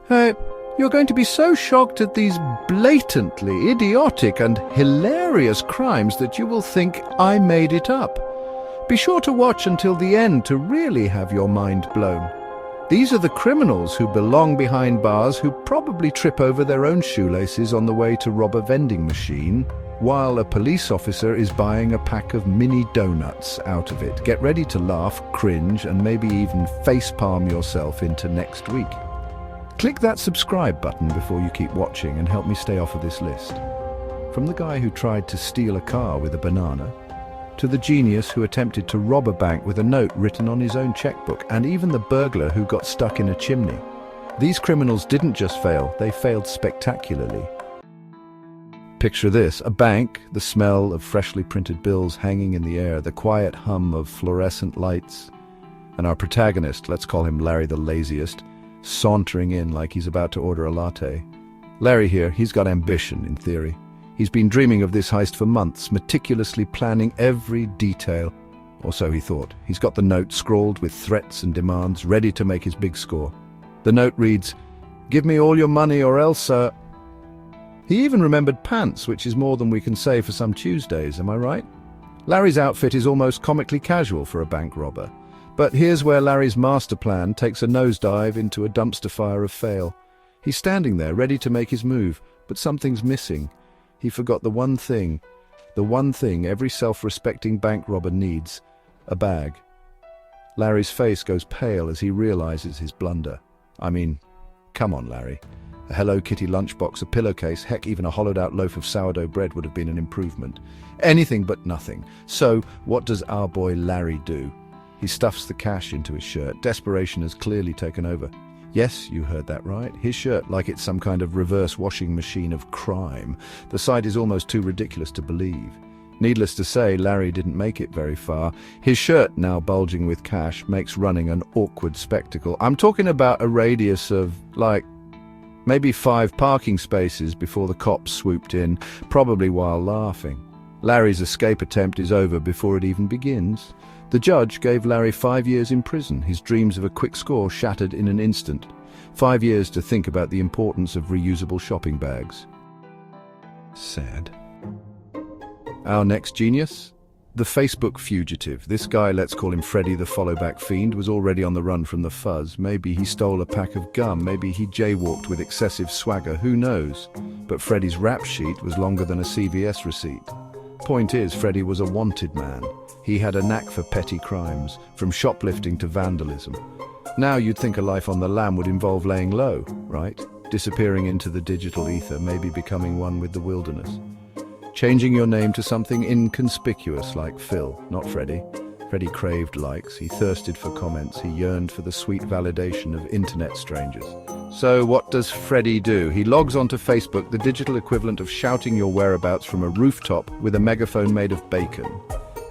You're going to be so shocked at these blatantly idiotic and hilarious crimes that you will think I made it up. Be sure to watch until the end to really have your mind blown. These are the criminals who belong behind bars who probably trip over their own shoelaces on the way to rob a vending machine, while a police officer is buying a pack of mini donuts out of it. Get ready to laugh, cringe, and maybe even facepalm yourself into next week. Click that subscribe button before you keep watching and help me stay off of this list. From the guy who tried to steal a car with a banana, to the genius who attempted to rob a bank with a note written on his own checkbook, and even the burglar who got stuck in a chimney. These criminals didn't just fail, they failed spectacularly. Picture this, a bank, the smell of freshly printed bills hanging in the air, the quiet hum of fluorescent lights, and our protagonist, let's call him Larry the Laziest, sauntering in like he's about to order a latte. Larry here, he's got ambition, in theory. He's been dreaming of this heist for months, meticulously planning every detail. Or so he thought. He's got the note scrawled with threats and demands, ready to make his big score. The note reads, "Give me all your money or else, He even remembered pants, which is more than we can say for some Tuesdays, am I right? Larry's outfit is almost comically casual for a bank robber. But here's where Larry's master plan takes a nosedive into a dumpster fire of fail. He's standing there, ready to make his move, but something's missing. He forgot the one thing every self-respecting bank robber needs, a bag. Larry's face goes pale as he realizes his blunder. I mean, come on, Larry. A Hello Kitty lunchbox, a pillowcase, heck, even a hollowed-out loaf of sourdough bread would have been an improvement. Anything but nothing. So, what does our boy Larry do? He stuffs the cash into his shirt. Desperation has clearly taken over. Yes, you heard that right. His shirt, like it's some kind of reverse washing machine of crime. The sight is almost too ridiculous to believe. Needless to say, Larry didn't make it very far. His shirt, now bulging with cash, makes running an awkward spectacle. I'm talking about a radius of, maybe 5 parking spaces before the cops swooped in, probably while laughing. Larry's escape attempt is over before it even begins. The judge gave Larry 5 years in prison, his dreams of a quick score shattered in an instant. 5 years to think about the importance of reusable shopping bags. Sad. Our next genius? The Facebook fugitive. This guy, let's call him Freddy the follow-back fiend, was already on the run from the fuzz. Maybe he stole a pack of gum, maybe he jaywalked with excessive swagger, who knows? But Freddy's rap sheet was longer than a CVS receipt. Point is, Freddy was a wanted man. He had a knack for petty crimes, from shoplifting to vandalism. Now you'd think a life on the lam would involve laying low, right? Disappearing into the digital ether, maybe becoming one with the wilderness. Changing your name to something inconspicuous like Phil, not Freddy. Freddy craved likes, he thirsted for comments, he yearned for the sweet validation of internet strangers. So what does Freddy do? He logs onto Facebook, the digital equivalent of shouting your whereabouts from a rooftop with a megaphone made of bacon.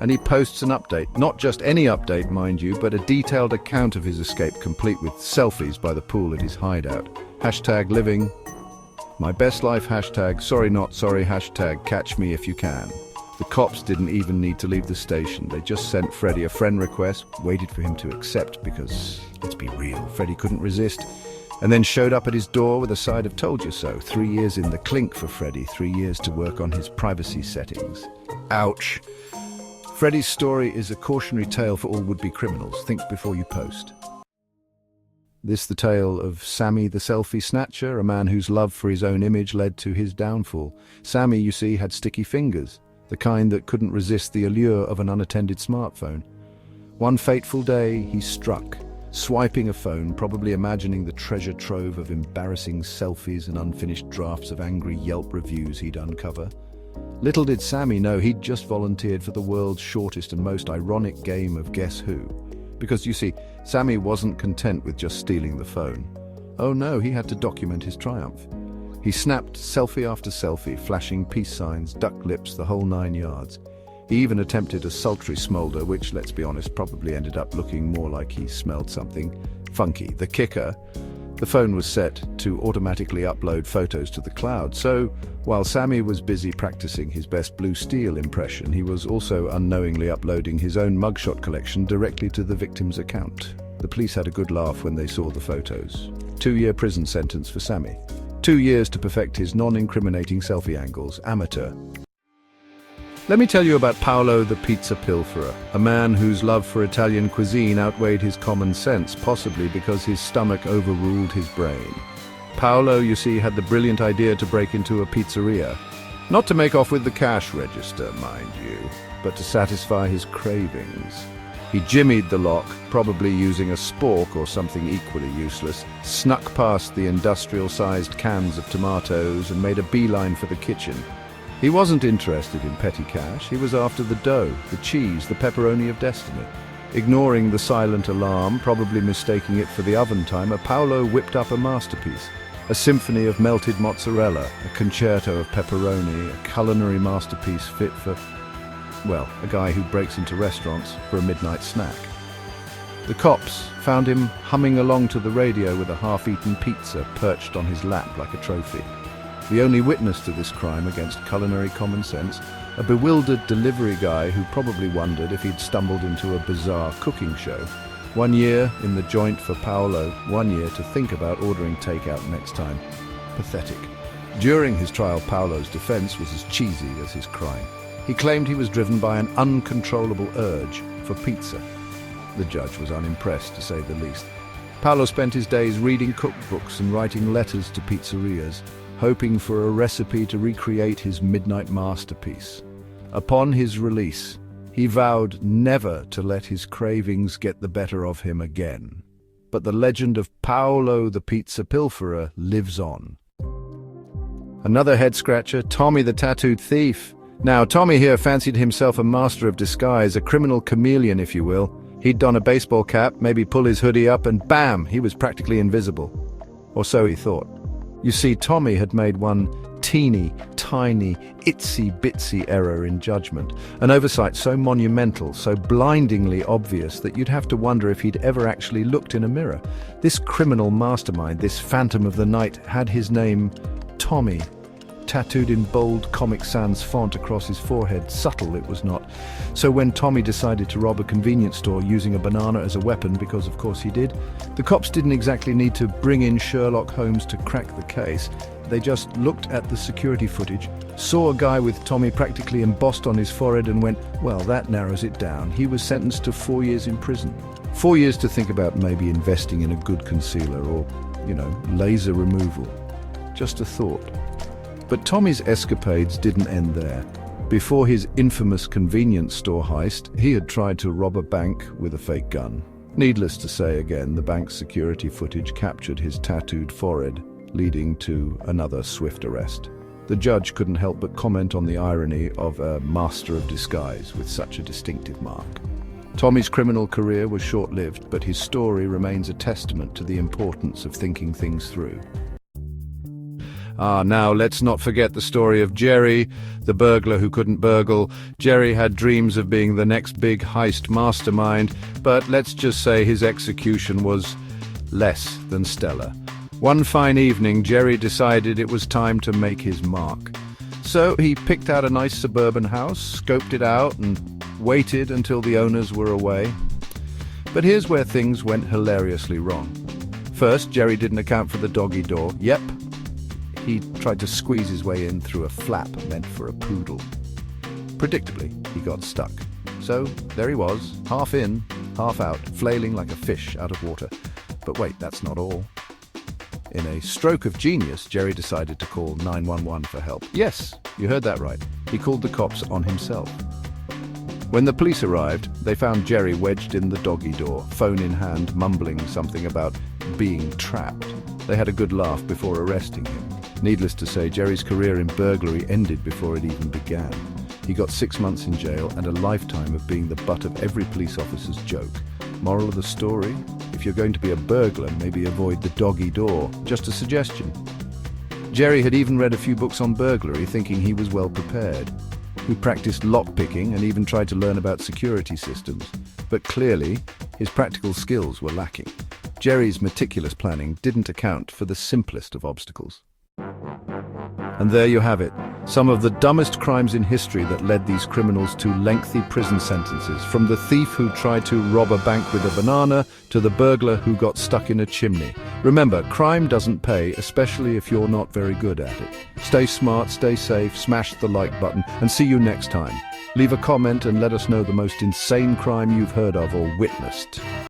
And he posts an update, not just any update, mind you, but a detailed account of his escape, complete with selfies by the pool at his hideout. Hashtag living my best life, hashtag sorry not sorry, hashtag catch me if you can. The cops didn't even need to leave the station. They just sent Freddy a friend request, waited for him to accept because, let's be real, Freddy couldn't resist, and then showed up at his door with a side of told you so. 3 years in the clink for Freddy, 3 years to work on his privacy settings. Ouch. Freddy's story is a cautionary tale for all would-be criminals. Think before you post. This the tale of Sammy the selfie snatcher, a man whose love for his own image led to his downfall. Sammy, you see, had sticky fingers, the kind that couldn't resist the allure of an unattended smartphone. One fateful day, he struck, swiping a phone, probably imagining the treasure trove of embarrassing selfies and unfinished drafts of angry Yelp reviews he'd uncover. Little did Sammy know he'd just volunteered for the world's shortest and most ironic game of Guess Who. Because, you see, Sammy wasn't content with just stealing the phone. Oh no, he had to document his triumph. He snapped selfie after selfie, flashing peace signs, duck lips, the whole 9 yards. He even attempted a sultry smolder, which, let's be honest, probably ended up looking more like he smelled something funky. The kicker, the phone was set to automatically upload photos to the cloud, so while Sammy was busy practicing his best Blue Steel impression, he was also unknowingly uploading his own mugshot collection directly to the victim's account. The police had a good laugh when they saw the photos. 2-year prison sentence for Sammy. 2 years to perfect his non-incriminating selfie angles. Amateur. Let me tell you about Paolo the pizza pilferer, a man whose love for Italian cuisine outweighed his common sense, possibly because his stomach overruled his brain. Paolo, you see, had the brilliant idea to break into a pizzeria. Not to make off with the cash register, mind you, but to satisfy his cravings. He jimmied the lock, probably using a spork or something equally useless, snuck past the industrial-sized cans of tomatoes and made a beeline for the kitchen. He wasn't interested in petty cash, he was after the dough, the cheese, the pepperoni of destiny. Ignoring the silent alarm, probably mistaking it for the oven timer, Paolo whipped up a masterpiece. A symphony of melted mozzarella, a concerto of pepperoni, a culinary masterpiece fit for, well, a guy who breaks into restaurants for a midnight snack. The cops found him humming along to the radio with a half-eaten pizza perched on his lap like a trophy. The only witness to this crime against culinary common sense, a bewildered delivery guy who probably wondered if he'd stumbled into a bizarre cooking show. 1 year in the joint for Paolo, 1 year to think about ordering takeout next time. Pathetic. During his trial, Paolo's defense was as cheesy as his crime. He claimed he was driven by an uncontrollable urge for pizza. The judge was unimpressed, to say the least. Paolo spent his days reading cookbooks and writing letters to pizzerias, hoping for a recipe to recreate his midnight masterpiece. Upon his release, he vowed never to let his cravings get the better of him again. But the legend of Paolo the pizza pilferer lives on. Another head-scratcher, Tommy the tattooed thief. Now, Tommy here fancied himself a master of disguise, a criminal chameleon, if you will. He'd don a baseball cap, maybe pull his hoodie up, and bam, he was practically invisible. Or so he thought. You see, Tommy had made one teeny, tiny, itsy-bitsy error in judgment, an oversight so monumental, so blindingly obvious that you'd have to wonder if he'd ever actually looked in a mirror. This criminal mastermind, this phantom of the night, had his name Tommy tattooed in bold Comic Sans font across his forehead. Subtle it was not. So when Tommy decided to rob a convenience store using a banana as a weapon, because of course he did, the cops didn't exactly need to bring in Sherlock Holmes to crack the case. They just looked at the security footage, saw a guy with Tommy practically embossed on his forehead and went, well, that narrows it down. He was sentenced to 4 years in prison. 4 years to think about maybe investing in a good concealer or, laser removal. Just a thought. But Tommy's escapades didn't end there. Before his infamous convenience store heist, he had tried to rob a bank with a fake gun. Needless to say again, the bank's security footage captured his tattooed forehead, leading to another swift arrest. The judge couldn't help but comment on the irony of a master of disguise with such a distinctive mark. Tommy's criminal career was short-lived, but his story remains a testament to the importance of thinking things through. Now let's not forget the story of Jerry, the burglar who couldn't burgle. Jerry had dreams of being the next big heist mastermind, but let's just say his execution was less than stellar. One fine evening, Jerry decided it was time to make his mark. So he picked out a nice suburban house, scoped it out, and waited until the owners were away. But here's where things went hilariously wrong. First, Jerry didn't account for the doggy door. Yep. He tried to squeeze his way in through a flap meant for a poodle. Predictably, he got stuck. So there he was, half in, half out, flailing like a fish out of water. But wait, that's not all. In a stroke of genius, Jerry decided to call 911 for help. Yes, you heard that right. He called the cops on himself. When the police arrived, they found Jerry wedged in the doggy door, phone in hand, mumbling something about being trapped. They had a good laugh before arresting him. Needless to say, Jerry's career in burglary ended before it even began. He got 6 months in jail and a lifetime of being the butt of every police officer's joke. Moral of the story? If you're going to be a burglar, maybe avoid the doggy door. Just a suggestion. Jerry had even read a few books on burglary, thinking he was well prepared. He practiced lockpicking and even tried to learn about security systems. But clearly, his practical skills were lacking. Jerry's meticulous planning didn't account for the simplest of obstacles. And there you have it, Some of the dumbest crimes in history that led these criminals to lengthy prison sentences, from the thief who tried to rob a bank with a banana to the burglar who got stuck in a chimney. Remember, crime doesn't pay, especially if you're not very good at it. Stay smart, stay safe, smash the like button, and see you next time. Leave a comment and let us know the most insane crime you've heard of or witnessed.